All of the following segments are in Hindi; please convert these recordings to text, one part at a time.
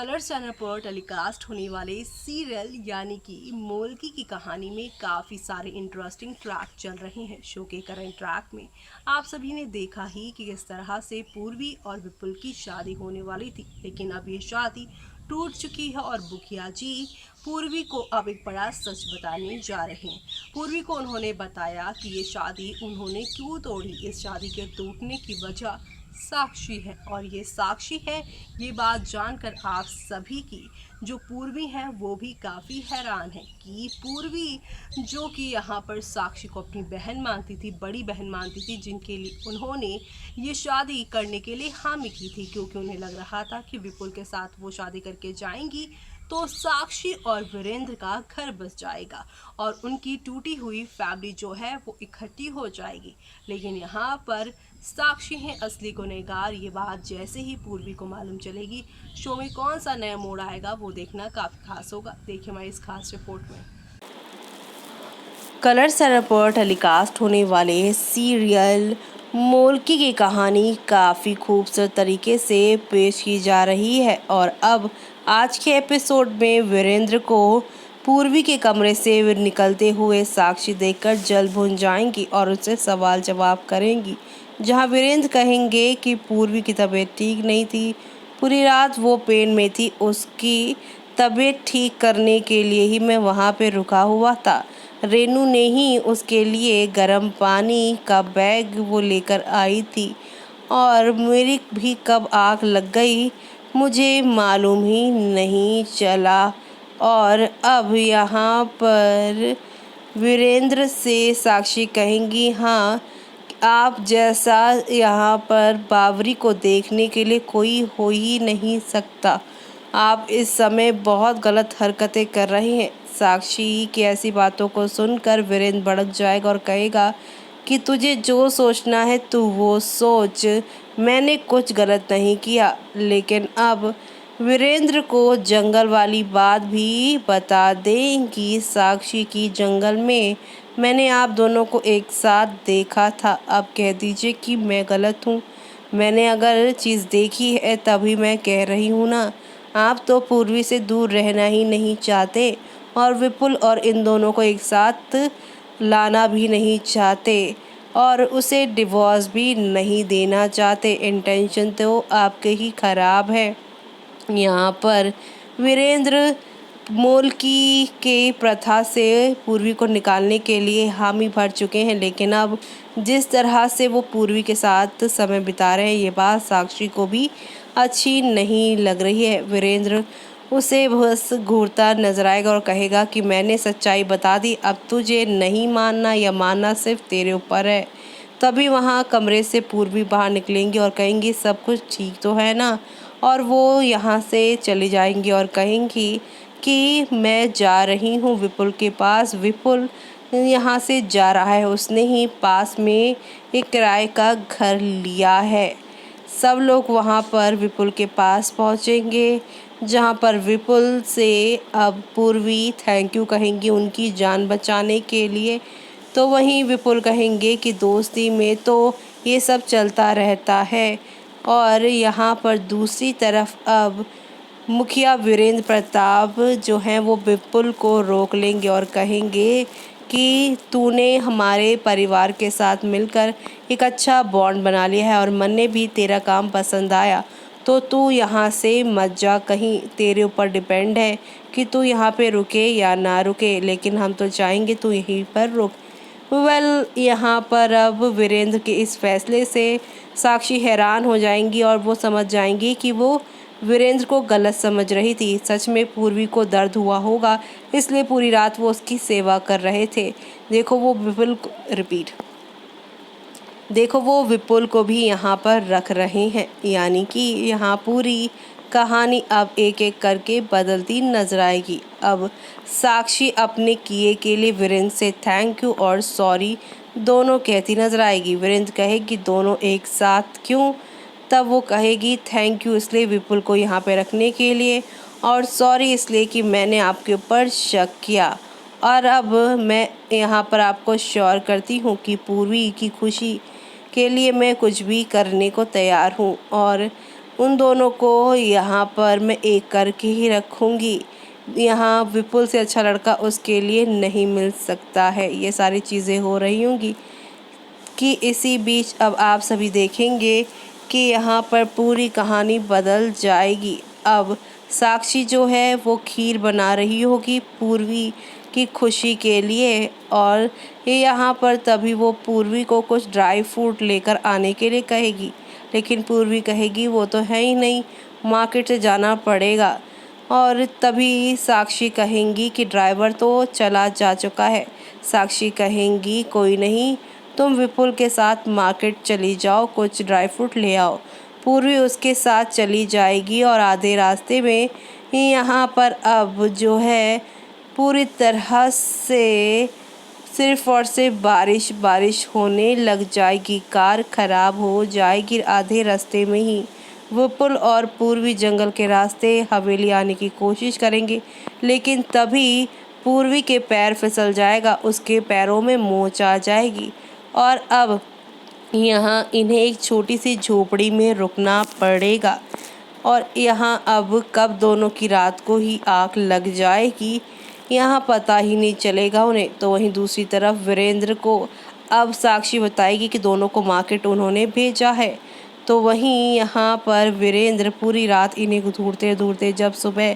कलर्स चैनल पर टेलीकास्ट होने वाले सीरियल यानी कि मोल्की की कहानी में काफ़ी सारे इंटरेस्टिंग ट्रैक चल रहे हैं। शो के करंट ट्रैक में आप सभी ने देखा ही कि किस तरह से पूर्वी और विपुल की शादी होने वाली थी, लेकिन अब ये शादी टूट चुकी है और मुखिया जी पूर्वी को अब एक बड़ा सच बताने जा रहे हैं। पूर्वी को उन्होंने बताया कि ये शादी उन्होंने क्यों तोड़ी। इस शादी के टूटने की वजह साक्षी है और ये साक्षी है। ये बात जानकर आप सभी की जो पूर्वी हैं वो भी काफ़ी हैरान है कि पूर्वी जो कि यहाँ पर साक्षी को अपनी बहन मानती थी, बड़ी बहन मानती थी, जिनके लिए उन्होंने ये शादी करने के लिए हामी की थी, क्योंकि उन्हें लग रहा था कि विपुल के साथ वो शादी करके जाएंगी तो साक्षी और वीरेंद्र का घर बस जाएगा और उनकी टूटी हुई फैमिली जो है वो इकट्ठी हो जाएगी। लेकिन यहाँ पर साक्षी हैं असली गुनहगार। ये बात जैसे ही पूर्वी को मालूम चलेगी, शो में कौन सा नया मोड़ आएगा वो देखना काफ़ी खास होगा। देखिए हमारी इस खास रिपोर्ट में। कलर्स चैनल पर टेलीकास्ट होने वाले सीरियल मोल्की की कहानी काफ़ी खूबसूरत तरीके से पेश की जा रही है और अब आज के एपिसोड में वीरेंद्र को पूर्वी के कमरे से निकलते हुए साक्षी देखकर जल भुन जाएंगी और उससे सवाल जवाब करेंगी, जहां वीरेंद्र कहेंगे कि पूर्वी की तबीयत ठीक नहीं थी, पूरी रात वो पेन में थी, उसकी तबीयत ठीक करने के लिए ही मैं वहाँ पे रुका हुआ था। रेनू ने ही उसके लिए गर्म पानी का बैग वो लेकर आई थी और मेरी भी कब आग लग गई मुझे मालूम ही नहीं चला। और अब यहाँ पर वीरेंद्र से साक्षी कहेंगी, हाँ आप जैसा यहाँ पर बावरी को देखने के लिए कोई हो ही नहीं सकता। आप इस समय बहुत गलत हरकतें कर रहे हैं। साक्षी की ऐसी बातों को सुनकर वीरेंद्र भड़क जाएगा और कहेगा कि तुझे जो सोचना है तू वो सोच, मैंने कुछ गलत नहीं किया। लेकिन अब वीरेंद्र को जंगल वाली बात भी बता दें कि साक्षी की जंगल में मैंने आप दोनों को एक साथ देखा था। अब कह दीजिए कि मैं गलत हूँ। मैंने अगर चीज़ देखी है तभी मैं कह रही हूँ ना। आप तो पूर्वी से दूर रहना ही नहीं चाहते और विपुल और इन दोनों को एक साथ लाना भी नहीं चाहते और उसे डिवोर्स भी नहीं देना चाहते। इंटेंशन तो आपके ही खराब है। यहाँ पर वीरेंद्र मोल्की के प्रथा से पूर्वी को निकालने के लिए हामी भर चुके हैं, लेकिन अब जिस तरह से वो पूर्वी के साथ समय बिता रहे हैं ये बात साक्षी को भी अच्छी नहीं लग रही है। वीरेंद्र उसे बस घूरता नजर आएगा और कहेगा कि मैंने सच्चाई बता दी, अब तुझे नहीं मानना या मानना सिर्फ तेरे ऊपर है। तभी वहाँ कमरे से पूर्वी बाहर निकलेंगी और कहेंगी सब कुछ ठीक तो है ना, और वो यहाँ से चली जाएंगी और कहेंगी कि मैं जा रही हूँ विपुल के पास। विपुल यहाँ से जा रहा है, उसने ही पास में एक किराए का घर लिया है। सब लोग वहाँ पर विपुल के पास पहुँचेंगे, जहाँ पर विपुल से अब पूर्वी थैंक यू कहेंगी उनकी जान बचाने के लिए। तो वहीं विपुल कहेंगे कि दोस्ती में तो ये सब चलता रहता है। और यहाँ पर दूसरी तरफ अब मुखिया वीरेंद्र प्रताप जो हैं वो विपुल को रोक लेंगे और कहेंगे कि तूने हमारे परिवार के साथ मिलकर एक अच्छा बॉन्ड बना लिया है और मन ने भी तेरा काम पसंद आया, तो तू यहाँ से मत जा, कहीं तेरे ऊपर डिपेंड है कि तू यहाँ पे रुके या ना रुके, लेकिन हम तो चाहेंगे तू यहीं पर रुक। यहाँ पर अब वीरेंद्र के इस फैसले से साक्षी हैरान हो जाएंगी और वो समझ जाएंगी कि वो वीरेंद्र को गलत समझ रही थी। सच में पूर्वी को दर्द हुआ होगा, इसलिए पूरी रात वो उसकी सेवा कर रहे थे। देखो वो विपुल को भी यहाँ पर रख रहे हैं, यानी कि यहाँ पूरी कहानी अब एक एक करके बदलती नजर आएगी। अब साक्षी अपने किए के लिए वीरेंद्र से थैंक यू और सॉरी दोनों कहती नजर आएगी। वीरेंद्र कहेगी दोनों एक साथ क्यों, तब वो कहेगी थैंक यू इसलिए विपुल को यहाँ पे रखने के लिए और सॉरी इसलिए कि मैंने आपके ऊपर शक किया। और अब मैं यहाँ पर आपको श्योर करती हूँ कि पूर्वी की खुशी के लिए मैं कुछ भी करने को तैयार हूँ। और उन दोनों को यहाँ पर मैं एक करके ही रखूँगी। यहाँ विपुल से अच्छा लड़का उसके लिए नहीं मिल सकता है। ये सारी चीज़ें हो रही होंगी कि इसी बीच अब आप सभी देखेंगे कि यहाँ पर पूरी कहानी बदल जाएगी। अब साक्षी जो है वो खीर बना रही होगी पूर्वी की खुशी के लिए, और ये यहाँ पर तभी वो पूर्वी को कुछ ड्राई फ्रूट लेकर आने के लिए कहेगी, लेकिन पूर्वी कहेगी वो तो है ही नहीं, मार्केट से जाना पड़ेगा। और तभी साक्षी कहेंगी कि ड्राइवर तो चला जा चुका है। साक्षी कहेंगी कोई नहीं, तुम विपुल के साथ मार्केट चली जाओ, कुछ ड्राई फ्रूट ले आओ। पूर्वी उसके साथ चली जाएगी और आधे रास्ते में यहाँ पर अब जो है पूरी तरह से सिर्फ और सिर्फ बारिश बारिश होने लग जाएगी। कार खराब हो जाएगी आधे रास्ते में ही। विपुल और पूर्वी जंगल के रास्ते हवेली आने की कोशिश करेंगे, लेकिन तभी पूर्वी के पैर फिसल जाएगा, उसके पैरों में मोच आ जाएगी और अब यहाँ इन्हें एक छोटी सी झोपड़ी में रुकना पड़ेगा। और यहाँ अब कब दोनों की रात को ही आग लग जाएगी, यहाँ पता ही नहीं चलेगा उन्हें। तो वहीं दूसरी तरफ वीरेंद्र को अब साक्षी बताएगी कि दोनों को मार्केट उन्होंने भेजा है। तो वहीं यहाँ पर वीरेंद्र पूरी रात इन्हें ढूंढते ढूंढते जब सुबह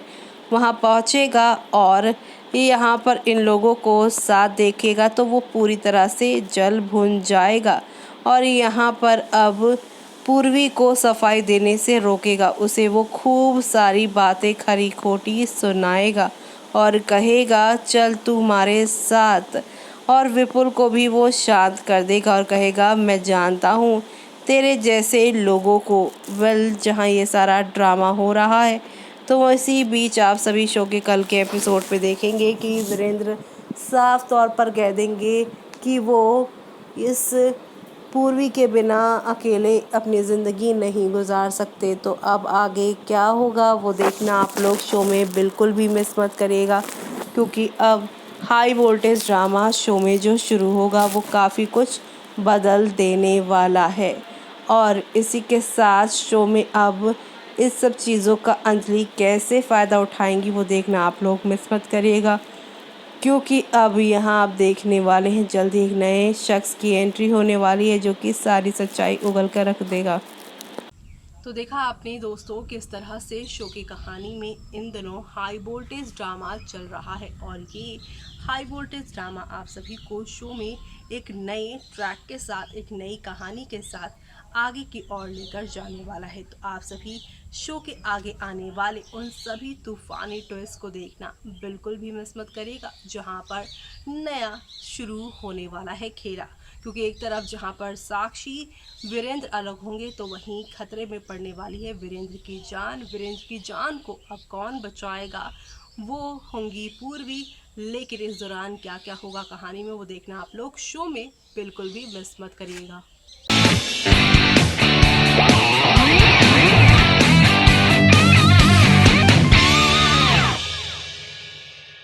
वहाँ पहुँचेगा और यहाँ पर इन लोगों को साथ देखेगा तो वो पूरी तरह से जल भुन जाएगा और यहाँ पर अब पूर्वी को सफाई देने से रोकेगा। उसे वो खूब सारी बातें खरी खोटी सुनाएगा और कहेगा चल तू हमारे साथ, और विपुल को भी वो शांत कर देगा और कहेगा मैं जानता हूँ तेरे जैसे लोगों को। जहाँ ये सारा ड्रामा हो रहा है तो इसी बीच आप सभी शो के कल के एपिसोड पे देखेंगे कि वीरेंद्र साफ तौर पर कह देंगे कि वो इस पूर्वी के बिना अकेले अपनी ज़िंदगी नहीं गुजार सकते। तो अब आगे क्या होगा वो देखना आप लोग शो में बिल्कुल भी मिस मत करिएगा, क्योंकि अब हाई वोल्टेज ड्रामा शो में जो शुरू होगा वो काफ़ी कुछ बदल देने वाला है। और इसी के साथ शो में अब इस सब चीज़ों का अंजलि कैसे फ़ायदा उठाएंगी वो देखना आप लोग मिस मत करिएगा, क्योंकि अब यहाँ आप देखने वाले हैं जल्दी एक नए शख्स की एंट्री होने वाली है जो कि सारी सच्चाई उगल कर रख देगा। तो देखा आपने दोस्तों किस तरह से शो की कहानी में इन दिनों हाई वोल्टेज ड्रामा चल रहा है, और ये हाई वोल्टेज ड्रामा आप सभी को शो में एक नए ट्रैक के साथ, एक नई कहानी के साथ आगे की ओर लेकर जाने वाला है। तो आप सभी शो के आगे आने वाले उन सभी तूफानी ट्विस्ट को देखना बिल्कुल भी मिस मत करिएगा, जहां पर नया शुरू होने वाला है खेला। क्योंकि एक तरफ जहां पर साक्षी वीरेंद्र अलग होंगे तो वहीं खतरे में पड़ने वाली है वीरेंद्र की जान। वीरेंद्र की जान को अब कौन बचाएगा, वो होंगी पूर्वी। लेकिन इस दौरान क्या क्या होगा कहानी में वो देखना आप लोग शो में बिल्कुल भी मिस मत करिएगा।